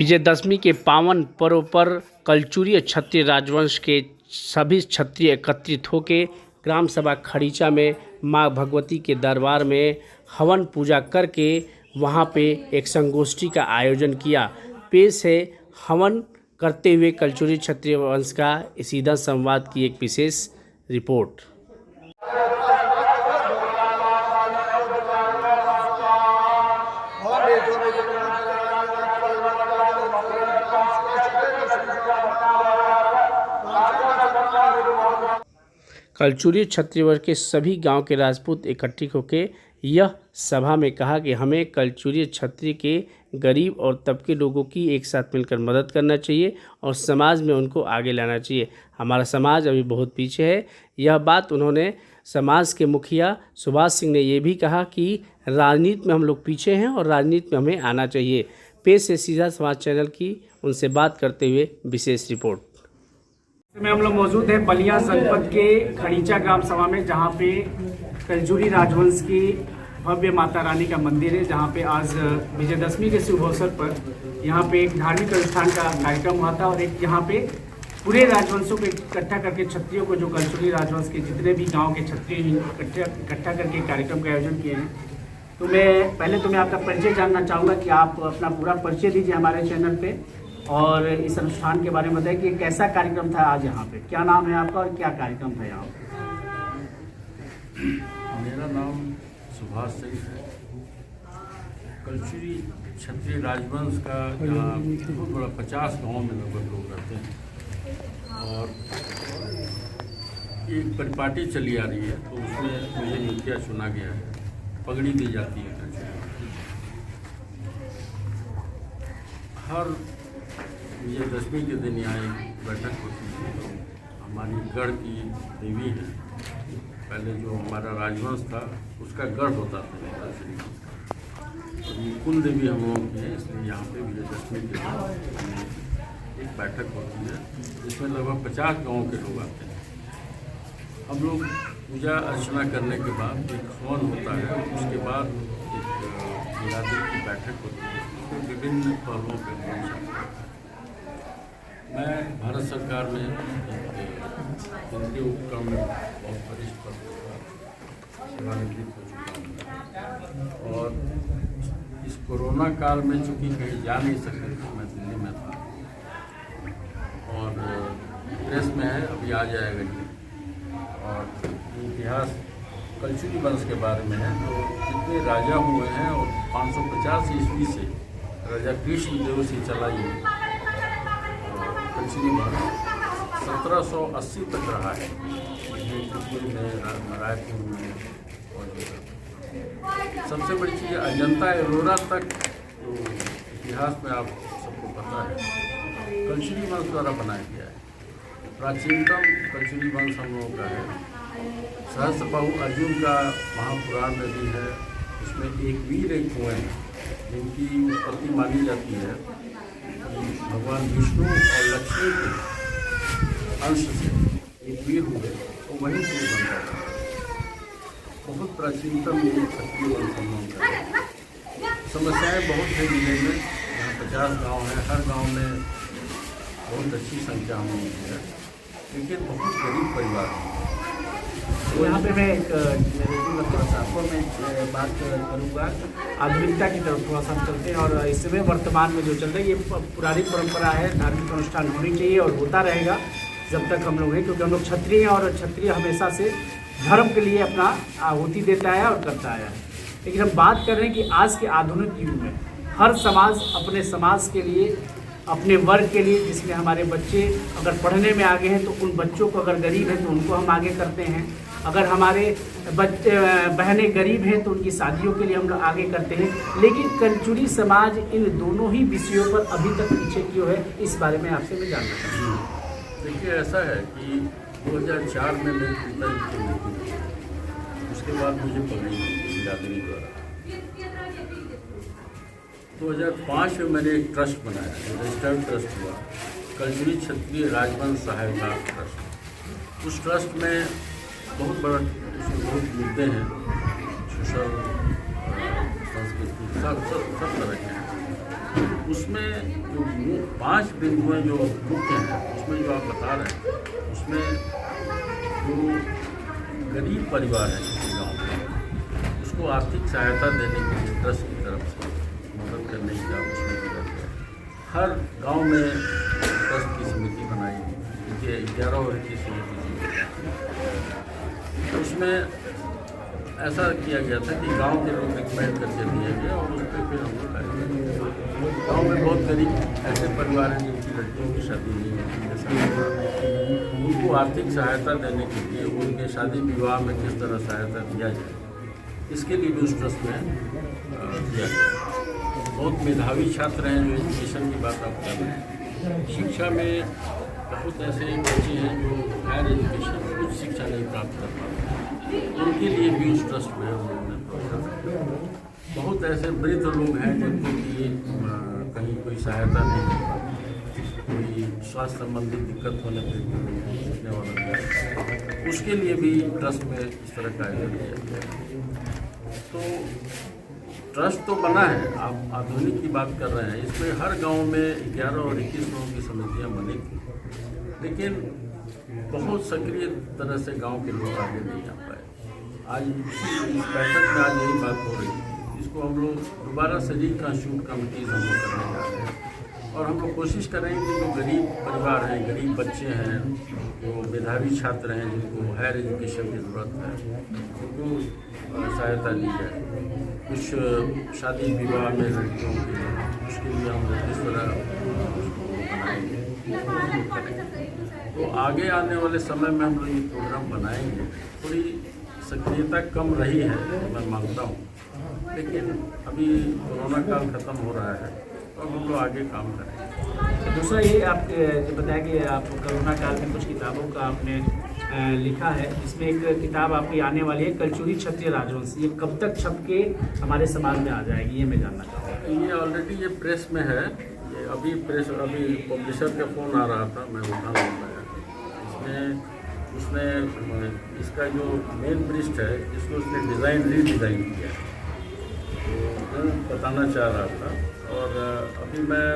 विजयदशमी के पावन पर्व पर कलचुरी क्षत्रिय राजवंश के सभी क्षत्रिय एकत्रित होकर ग्राम सभा खड़ीचा में माँ भगवती के दरबार में हवन पूजा करके वहाँ पे एक संगोष्ठी का आयोजन किया। पेश है हवन करते हुए कलचुरी क्षत्रिय वंश का सीधा संवाद की एक विशेष रिपोर्ट। कलचुरी क्षत्रिय वर्ग के सभी गांव के राजपूत इकट्ठे होकर यह सभा में कहा कि हमें कलचुरी क्षत्रिय के गरीब और तबके लोगों की एक साथ मिलकर मदद करना चाहिए और समाज में उनको आगे लाना चाहिए। हमारा समाज अभी बहुत पीछे है। यह बात उन्होंने समाज के मुखिया सुभाष सिंह ने ये भी कहा कि राजनीति में हम लोग पीछे हैं और राजनीति में हमें आना चाहिए। पेश है सीधा समाज चैनल की उनसे बात करते हुए विशेष रिपोर्ट। में हम लोग मौजूद हैं बलिया जनपद के खड़ीचा ग्राम सभा में, जहां पे कलचुरी राजवंश की भव्य माता रानी का मंदिर है, जहां पे आज विजयदशमी के शुभ अवसर पर यहां पे एक धार्मिक अनुष्ठान का कार्यक्रम हुआ था और एक यहां पे पूरे राजवंशों को इकट्ठा करके क्षत्रियों को, जो कलचुरी राजवंश के जितने भी गाँव के क्षत्रिय इकट्ठा करके कार्यक्रम का आयोजन किए हैं। तो मैं पहले तो मैं आपका परिचय जानना चाहूँगा कि आप अपना पूरा परिचय दीजिए हमारे चैनल पे और इस अनुष्ठान के बारे में बताइए कि कैसा कार्यक्रम था आज यहाँ पे, क्या नाम है आपका और क्या कार्यक्रम था यहाँ पे। मेरा नाम सुभाष सिंह है। कलचुरी क्षत्रिय राजवंश का यहाँ बहुत बड़ा 50 गाँव में लगभग लोग रहते हैं और एक परिपाटी चली आ रही है, तो उसमें मुझे मुखिया चुना गया है। पगड़ी दी जाती है कलचुरी। हर विजयदशमी के दिन यहाँ एक बैठक होती है। तो हमारी गढ़ की देवी है, पहले जो हमारा राजवंश था उसका गढ़ होता था श्री तो ये कुल देवी हम लोगों की है, इसलिए यहाँ पे विजयदशमी के दिन एक बैठक होती है जिसमें लगभग 50 गाँव के लोग आते हैं। हम लोग पूजा अर्चना करने के बाद एक हवन होता है, उसके बाद एक बिरादरी की बैठक होती है, उसमें विभिन्न पहलुओं पर पहुँचा। मैं भारत सरकार में केंद्रीय उपक्रम में बहुत वरिष्ठ पद पर सेवानिवृत्त हो चुका हूँ और इस कोरोना काल में चूँकि कहीं जा नहीं सके तो मैं दिल्ली में था और प्रेस में है, अभी आ जाएगा ये। और इतिहास कलचुरी वंश के बारे में है, तो जितने राजा हुए हैं और 550 ईस्वी से राजा कृष्णदेव से चला ये कलचुरी वंश 1780 तक रहा है। में रायपुर में और सबसे बड़ी चीज़ अजंता एलोरा तक तो इतिहास में आप सबको पता है कलचुरी वंश द्वारा बनाया गया है। प्राचीनतम कलचुरी वंश हम लोगों का है। सहस्त्रबाहु अर्जुन का महापुराण में भी है, उसमें एक वीर एक कुएं हैं जिनकी उत्पत्ति मानी जाती है कि भगवान विष्णु और लक्ष्मी के अंश से एक वीर हुए, तो वहीं से बनता है। बहुत प्राचीनतम ये क्षत्रिय वंश हम लोगों का है। समस्याएँ बहुत है जिले में, यहाँ 50 गाँव हैं, हर गाँव में बहुत अच्छी संख्या हम लोगों की है, लेकिन बहुत गरीब परिवार है। तो यहाँ पे मैं एक थोड़ा सा आपको मैं बात करूँगा आधुनिकता की तरफ थोड़ा सा चलते हैं। और इस समय वर्तमान में जो चल रही है ये पुरानी परंपरा है, धार्मिक अनुष्ठान होनी चाहिए और होता रहेगा जब तक हम लोग हैं, क्योंकि हम लोग क्षत्रिय हैं और क्षत्रिय हमेशा से धर्म के लिए अपना आहुति देता है और करता है। लेकिन हम बात कर रहे हैं कि आज के आधुनिक युग में हर समाज अपने समाज के लिए, अपने वर्ग के लिए, जिसमें हमारे बच्चे अगर पढ़ने में आगे हैं तो उन बच्चों को, अगर गरीब हैं तो उनको हम आगे करते हैं, अगर हमारे बच्चे बहनें गरीब हैं तो उनकी शादियों के लिए हम लोग आगे करते हैं। लेकिन कलचुरी समाज इन दोनों ही विषयों पर अभी तक पीछे क्यों है, इस बारे में आपसे मैं जानना चाहता हूँ। देखिए, ऐसा है कि 2004 में मेरे पिताजी की मृत्यु हुई, उसके बाद मुझे पगड़ी मिली बिरादरी द्वारा। 2005 में मैंने एक ट्रस्ट बनाया, रजिस्टर्ड ट्रस्ट हुआ, कलचुरी क्षत्रिय राजवंश सहायता ट्रस्ट। उस ट्रस्ट में बहुत बड़ा, उसमें बहुत मुद्दे हैं, सोशल, संस्कृति, सब तरह के हैं। उसमें जो 5 बिंदुएं जो मुख्य हैं, उसमें जो आप बता रहे हैं, उसमें जो गरीब परिवार है किसी गाँव में, उसको आर्थिक सहायता देने के लिए ट्रस्ट की तरफ से मदद करने की आप उसमें जरूरत है। हर गांव में ट्रस्ट की समिति बनाई गई, 11 और 21 तो उसमें ऐसा किया गया था कि गांव के लोग रिकमेंड करके दिए गए और उस पर फिर हम लोग आए। गाँव में बहुत गरीब ऐसे परिवार हैं जिनकी लड़कियों की शादी नहीं होती, उनको आर्थिक सहायता देने के लिए उनके शादी विवाह में किस तरह सहायता दिया जाए, इसके लिए भी उस ट्रस्ट में दिया गया। बहुत मेधावी छात्र हैं जो एजुकेशन की बात आप कर रहे हैं। शिक्षा में बहुत ऐसे बच्चे हैं जो हायर एजुकेशन उच्च शिक्षा नहीं प्राप्त कर पाते, उनके लिए भी उस ट्रस्ट में हम लोगों ने प्रोत्साहन। बहुत ऐसे वृद्ध लोग हैं जिनको कि कहीं कोई सहायता नहीं मिल पाती, कोई स्वास्थ्य संबंधी दिक्कत होने पर सीखने वाला नहीं, उसके लिए भी ट्रस्ट में इस तरह का आयोजन किया गया। तो ट्रस्ट तो बना है, आप आधुनिक की बात कर रहे हैं, इसमें हर गांव में 11 और 21 लोगों की समितियां बनी थी, लेकिन बहुत सक्रिय तरह से गांव के लोग आगे नहीं आ पाए। आज इस बैठक में आज यही बात हो रही है, इसको हम लोग दोबारा से रिकॉन्स्टिट्यूट कमिटीज हम लोग करने जा रहे हैं और हम लोग कोशिश करेंगे कि जो गरीब परिवार हैं, गरीब बच्चे हैं, जो मेधावी छात्र हैं, जिनको हायर एजुकेशन की ज़रूरत है, उनको सहायता दी जाए। कुछ शादी विवाह में लड़कियों के उसके लिए हम लोग इस तरह बनाएंगे। तो आगे आने वाले समय में हम लोग ये प्रोग्राम बनाएंगे। थोड़ी सक्रियता कम रही है मैं मानता हूँ, लेकिन अभी कोरोना काल ख़त्म हो रहा है और हम लोग आगे काम करेंगे। दूसरा ये आप जो बताया कि आप कोरोना काल में कुछ किताबों का आपने लिखा है, इसमें एक किताब आपकी आने वाली है कलचुरी क्षत्रिय राजवंश, ये कब तक छप के हमारे समाज में आ जाएगी, ये मैं जानना चाहूँगा। ये ऑलरेडी ये प्रेस में है, ये अभी पब्लिशर का फ़ोन आ रहा था, मैं उठा लूँगा। इसमें उसने इसका जो मेन पृष्ठ है इसको उसने रीडिज़ाइन किया तो बताना चाह रहा था, और अभी मैं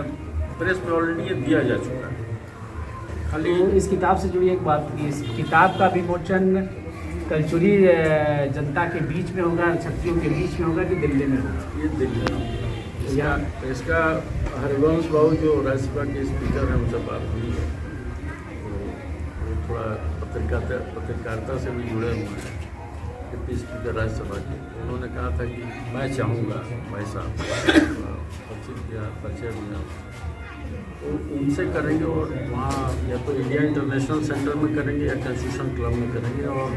प्रेस में ऑलरेडी ये दिया जा चुका है। खाली इस किताब से जुड़ी एक बात, इस किताब का विमोचन कलचुरी जनता के बीच में होगा, क्षत्रियों के बीच में होगा कि दिल्ली में होगा? ये दिल्ली में। इसका हरिवंश बाबू जो राज्यसभा के स्पीकर हैं उनसे बात हुई है, तो वो थोड़ा पत्रकारिता से भी जुड़े हुए हैं, डिप्टी स्पीकर राज्यसभा के। उन्होंने कहा था कि मैं चाहूँगा भाई साहब परिचय दिया, तो उनसे करेंगे और वहाँ या तो इंडिया इंटरनेशनल सेंटर में करेंगे या कॉन्स्टिट्यूशन क्लब में करेंगे, और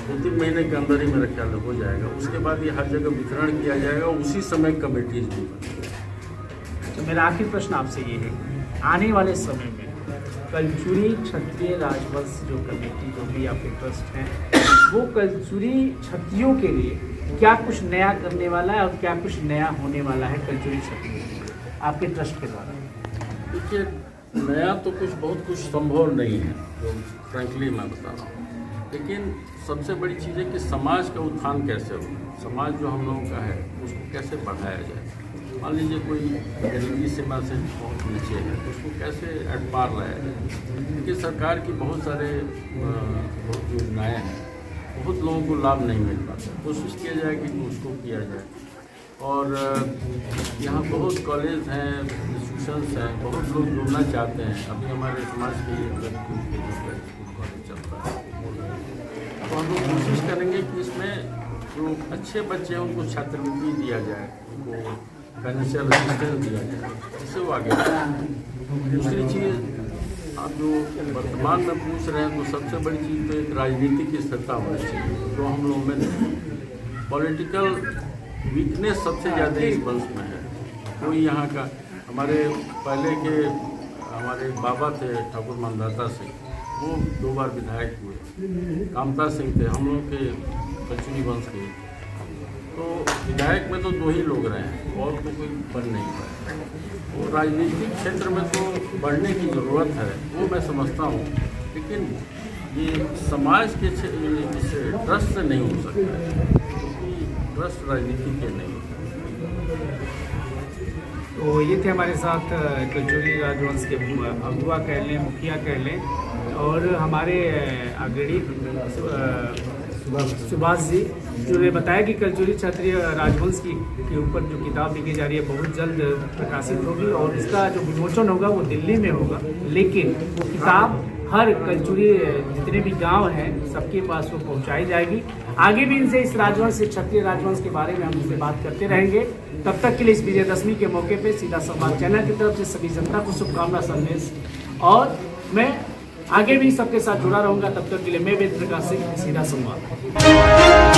2-3 महीने के अंदर ही मेरा ख्याल हो जाएगा। उसके बाद ये हर जगह वितरण किया जाएगा, उसी समय कमेटीज भी बनेंगी। तो मेरा आखिरी प्रश्न आपसे ये है, आने वाले समय में कलचुरी क्षत्रिय राजवंश जो कमेटी जो भी आपके ट्रस्ट हैं, वो कलचुरी क्षत्रियों के लिए क्या कुछ नया करने वाला है और क्या कुछ नया होने वाला है कलचुरी क्षत्रियों आपके ट्रस्ट के द्वारा? देखिए, नया तो बहुत कुछ संभव नहीं है, जो फ्रैंकली मैं बता रहा हूँ, लेकिन सबसे बड़ी चीज़ है कि समाज का उत्थान कैसे हो, समाज जो हम लोगों का है उसको कैसे बढ़ाया जाए। मान लीजिए कोई गरीबी सीमा से बहुत नीचे है, उसको कैसे एट पार लाया जाए। क्योंकि सरकार की बहुत योजनाएँ हैं, बहुत लोगों को लाभ नहीं मिल पाता, कोशिश किया जाए कि उसको किया जाए। और यहाँ बहुत कॉलेज हैं, इंस्टीट्यूशंस हैं, बहुत लोग जुड़ना चाहते हैं। अभी हमारे समाज के स्कूल कॉलेज चल रहा है, तो हम लोग कोशिश करेंगे कि इसमें जो अच्छे बच्चे हैं उनको छात्रवृत्ति दिया जाए, उनको फाइनेंशियल असिस्टेंस दिया जाए, इससे वो आगे बढ़े। दूसरी चीज़ आप जो वर्तमान में पूछ रहे हैं, तो सबसे बड़ी चीज़ तो एक राजनीतिक स्थिरता होनी चाहिए, जो हम लोगों में नहीं। पॉलिटिकल वीकनेस सबसे ज़्यादा इस वंश में है। कोई यहाँ का हमारे पहले के हमारे बाबा थे ठाकुर मानदाता सिंह, वो 2 बार विधायक हुए। कामता सिंह थे हम लोग के कलचुरी वंश के, तो विधायक में तो 2 ही लोग रहे हैं और तो कोई बन नहीं पाए। वो राजनीतिक क्षेत्र में तो बढ़ने की ज़रूरत है, वो मैं समझता हूँ, लेकिन ये समाज के ट्रस्ट से नहीं हो सकता है, क्योंकि ट्रस्ट राजनीति के नहीं। तो ये थे हमारे साथ कलचुरी राजवंश के अगुआ कह लें, मुखिया कह लें, और हमारे अग्रणी सुभाष जी, जिन्होंने बताया कि कलचुरी क्षत्रिय राजवंश के ऊपर जो किताब लिखी जा रही है बहुत जल्द प्रकाशित होगी और इसका जो विमोचन होगा वो दिल्ली में होगा। लेकिन वो किताब हर कलचुरी जितने भी गांव हैं सबके पास वो पहुंचाई जाएगी। आगे भी इनसे इस राजवंश, क्षत्रिय राजवंश के बारे में हम इनसे बात करते रहेंगे। तब तक के लिए इस विजयदशमी के मौके पे सीधा संवाद चैनल की तरफ से सभी जनता को शुभकामना संदेश, और मैं आगे भी सबके साथ जुड़ा रहूंगा। तब तक के लिए मैं वेद प्रकाश सिंह, सीधा संवाद।